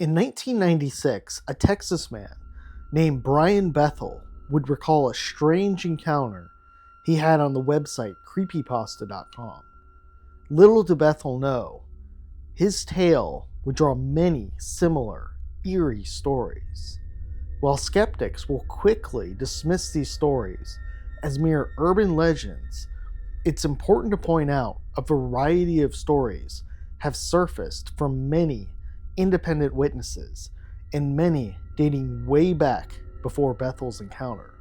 In 1996, a Texas man named Brian Bethel would recall a strange encounter he had on the website creepypasta.com. Little did Bethel know, his tale would draw many similar, eerie stories. While skeptics will quickly dismiss these stories as mere urban legends, it's important to point out a variety of stories have surfaced from many independent witnesses, and many dating way back before Bethel's encounter.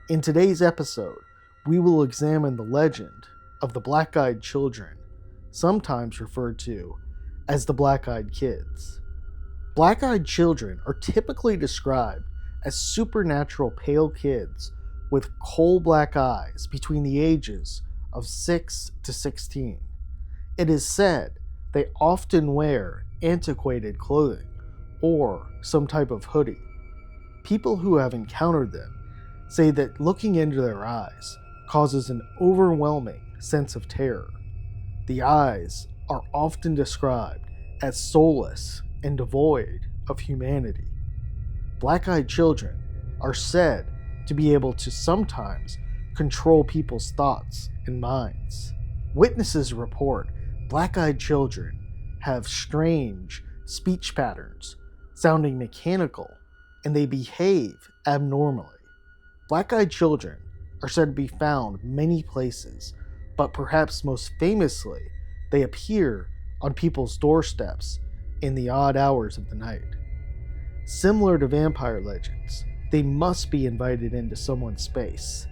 In today's episode, we will examine the legend of the black-eyed children, sometimes referred to as the black-eyed kids. Black-eyed children are typically described as supernatural pale kids with coal-black eyes between the ages of 6 to 16. It is said they often wear antiquated clothing or some type of hoodie. People who have encountered them say that looking into their eyes causes an overwhelming sense of terror. The eyes are often described as soulless and devoid of humanity. Black-eyed children are said to be able to sometimes control people's thoughts and minds. Witnesses report black-eyed children have strange speech patterns, sounding mechanical, and they behave abnormally. Black-eyed children are said to be found many places, but perhaps most famously, they appear on people's doorsteps in the odd hours of the night. Similar to vampire legends, they must be invited into someone's space.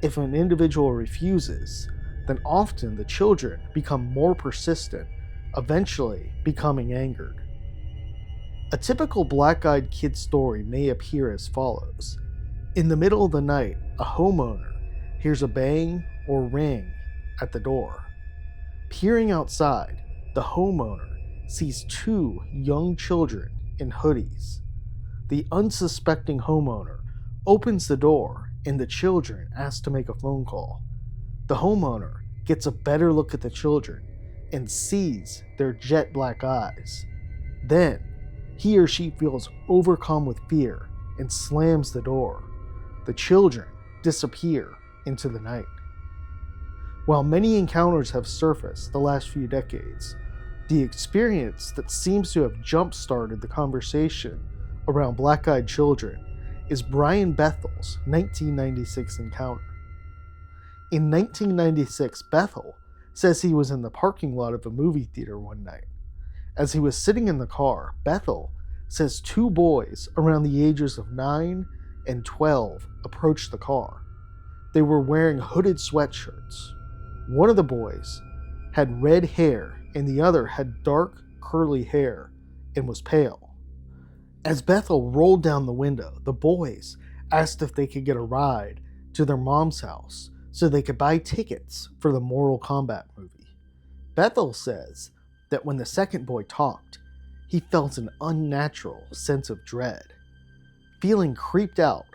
If an individual refuses, then often the children become more persistent, eventually becoming angered. A typical black-eyed kid story may appear as follows. In the middle of the night, a homeowner hears a bang or ring at the door. Peering outside, the homeowner sees two young children in hoodies. The unsuspecting homeowner opens the door and the children ask to make a phone call. The homeowner gets a better look at the children and sees their jet black eyes. Then, he or she feels overcome with fear and slams the door. The children disappear into the night. While many encounters have surfaced the last few decades, the experience that seems to have jump-started the conversation around black-eyed children is Brian Bethel's 1996 encounter. In 1996, Bethel says he was in the parking lot of a movie theater one night. As he was sitting in the car, Bethel says two boys around the ages of 9 and 12 approached the car. They were wearing hooded sweatshirts. One of the boys had red hair and the other had dark, curly hair and was pale. As Bethel rolled down the window, the boys asked if they could get a ride to their mom's house so they could buy tickets for the Mortal Kombat movie. Bethel says that when the second boy talked, he felt an unnatural sense of dread. Feeling creeped out,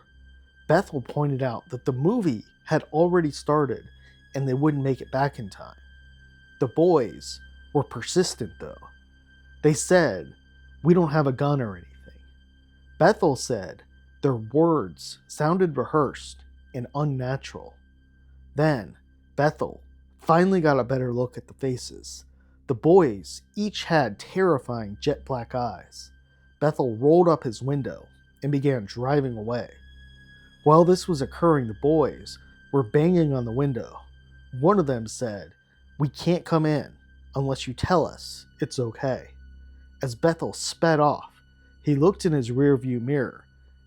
Bethel pointed out that the movie had already started and they wouldn't make it back in time. The boys were persistent though. They said, "We don't have a gun or anything." Bethel said their words sounded rehearsed and unnatural. Then, Bethel finally got a better look at the faces. The boys each had terrifying jet black eyes. Bethel rolled up his window and began driving away. While this was occurring, the boys were banging on the window. One of them said, "We can't come in unless you tell us it's okay." As Bethel sped off, he looked in his rearview mirror,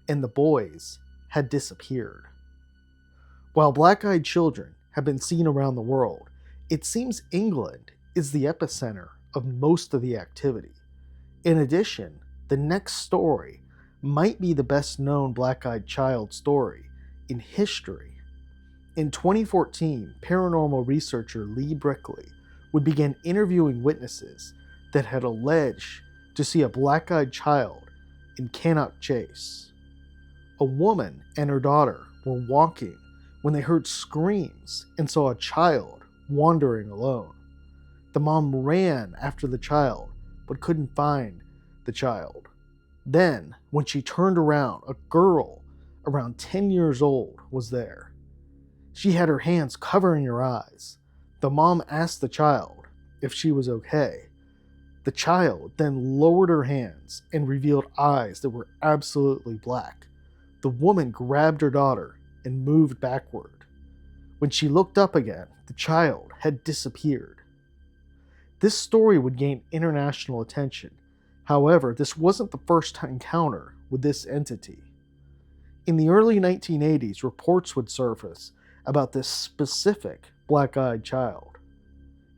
and the boys had disappeared. While black-eyed children have been seen around the world, it seems England is the epicenter of most of the activity. In addition, the next story might be the best-known black-eyed child story in history. In 2014, paranormal researcher Lee Brickley would begin interviewing witnesses that had alleged to see a black-eyed child in Cannock Chase. A woman and her daughter were walking when they heard screams and saw a child wandering alone. The mom ran after the child but couldn't find the child. Then, when she turned around, a girl around 10 years old was there. She had her hands covering her eyes. The mom asked the child if she was okay. The child then lowered her hands and revealed eyes that were absolutely black. The woman grabbed her daughter and moved backward. When she looked up again, the child had disappeared. This story would gain international attention. However, this wasn't the first encounter with this entity. In the early 1980s, reports would surface about this specific black-eyed child.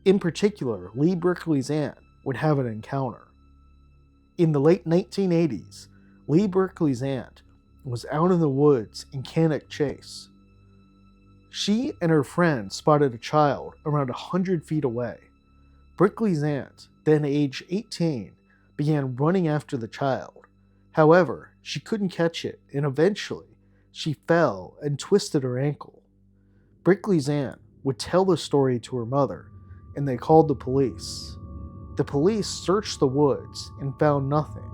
In particular, Lee Brickley's aunt would have an encounter. In the late 1980s, Lee Brickley's aunt was out in the woods in Cannock Chase. She and her friend spotted a child around 100 feet away. Brickley's aunt, then age 18, began running after the child. However, she couldn't catch it, and eventually she fell and twisted her ankle. Brickley's aunt would tell the story to her mother, and they called the police. The police searched the woods and found nothing.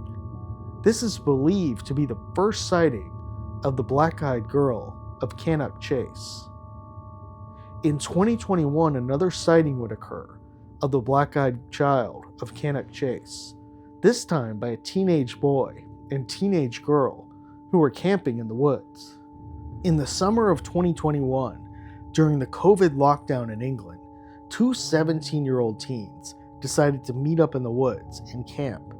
This is believed to be the first sighting of the black-eyed girl of Cannock Chase. In 2021, another sighting would occur of the black-eyed child of Cannock Chase, this time by a teenage boy and teenage girl who were camping in the woods. In the summer of 2021, during the COVID lockdown in England, two 17-year-old teens decided to meet up in the woods and camp.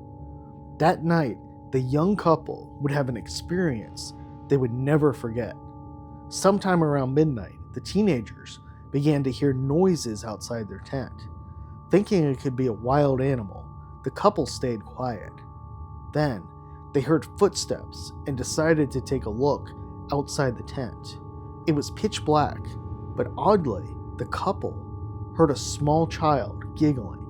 That night, the young couple would have an experience they would never forget. Sometime around midnight, the teenagers began to hear noises outside their tent. Thinking it could be a wild animal, the couple stayed quiet. Then, they heard footsteps and decided to take a look outside the tent. It was pitch black, but oddly, the couple heard a small child giggling.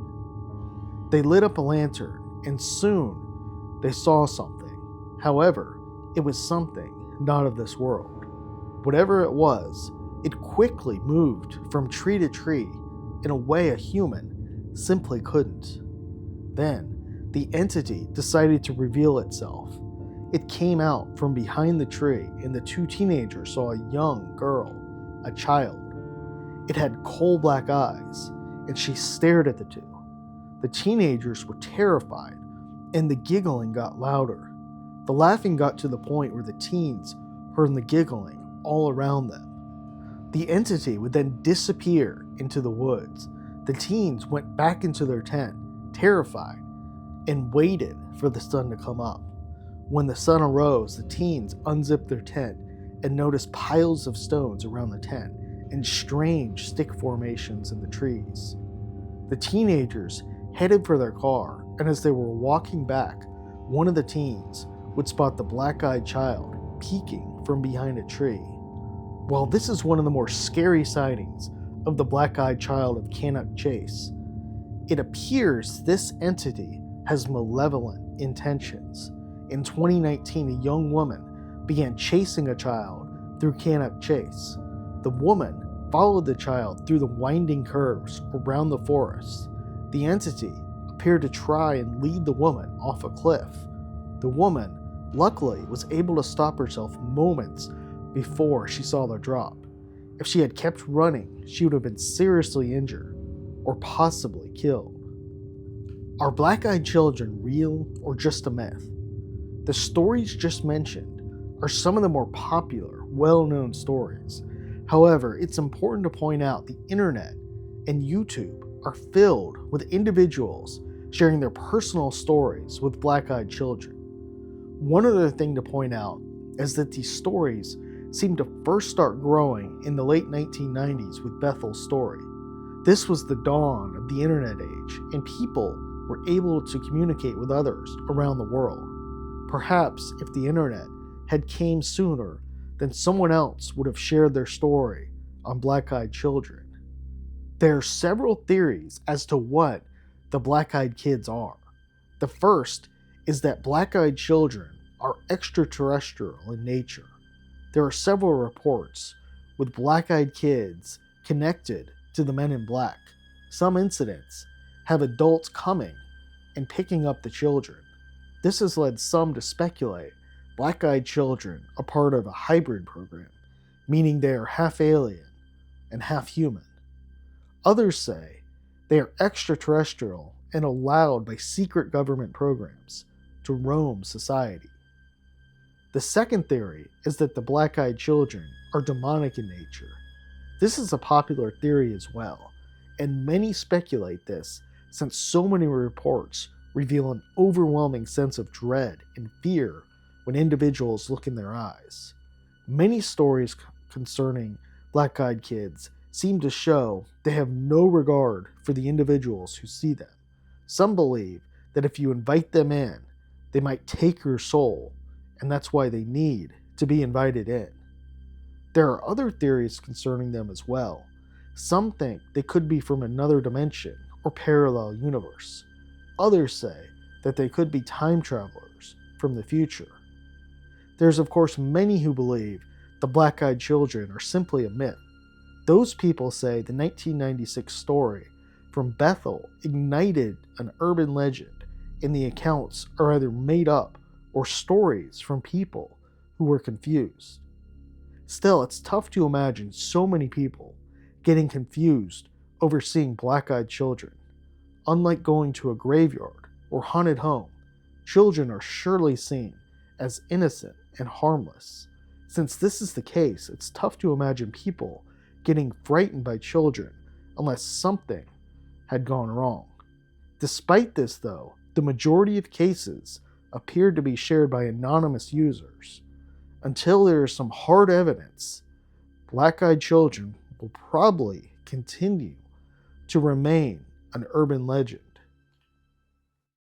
They lit up a lantern, and soon they saw something. However, it was something not of this world. Whatever it was, it quickly moved from tree to tree in a way a human simply couldn't. Then, the entity decided to reveal itself. It came out from behind the tree, and the two teenagers saw a young girl, a child. It had coal black eyes, and she stared at the two. The teenagers were terrified, and the giggling got louder. The laughing got to the point where the teens heard the giggling all around them. The entity would then disappear into the woods. The teens went back into their tent, terrified, and waited for the sun to come up. When the sun arose, the teens unzipped their tent and noticed piles of stones around the tent and strange stick formations in the trees. The teenagers headed for their car, and as they were walking back, one of the teens would spot the black-eyed child peeking from behind a tree. While this is one of the more scary sightings of the black-eyed child of Cannock Chase, it appears this entity has malevolent intentions. In 2019, a young woman began chasing a child through Cannock Chase. The woman followed the child through the winding curves around the forest. The entity appeared to try and lead the woman off a cliff. The woman, luckily, was able to stop herself moments before she saw the drop. If she had kept running, she would have been seriously injured or possibly killed. Are black-eyed children real or just a myth? The stories just mentioned are some of the more popular, well-known stories. However, it's important to point out the internet and YouTube are filled with individuals sharing their personal stories with black-eyed children. One other thing to point out is that these stories seem to first start growing in the late 1990s with Bethel's story. This was the dawn of the internet age, and people were able to communicate with others around the world. Perhaps if the internet had came sooner, then someone else would have shared their story on black-eyed children. There are several theories as to what the black-eyed kids are. The first is that black-eyed children are extraterrestrial in nature. There are several reports with black-eyed kids connected to the Men in Black. Some incidents have adults coming and picking up the children. This has led some to speculate black-eyed children are part of a hybrid program, meaning they are half alien and half human. Others say they are extraterrestrial and allowed by secret government programs to roam society. The second theory is that the black-eyed children are demonic in nature. This is a popular theory as well, and many speculate this since so many reports reveal an overwhelming sense of dread and fear when individuals look in their eyes. Many stories concerning black-eyed kids seem to show they have no regard for the individuals who see them. Some believe that if you invite them in, they might take your soul, and that's why they need to be invited in. There are other theories concerning them as well. Some think they could be from another dimension or parallel universe. Others say that they could be time travelers from the future. There's of course many who believe the black-eyed children are simply a myth. Those people say the 1996 story from Bethel ignited an urban legend, and the accounts are either made up or stories from people who were confused. Still, it's tough to imagine so many people getting confused over seeing black-eyed children. Unlike going to a graveyard or haunted home, children are surely seen as innocent and harmless. Since this is the case, it's tough to imagine people getting frightened by children unless something had gone wrong. Despite this, though, the majority of cases appeared to be shared by anonymous users. Until there is some hard evidence, black-eyed children will probably continue to remain an urban legend.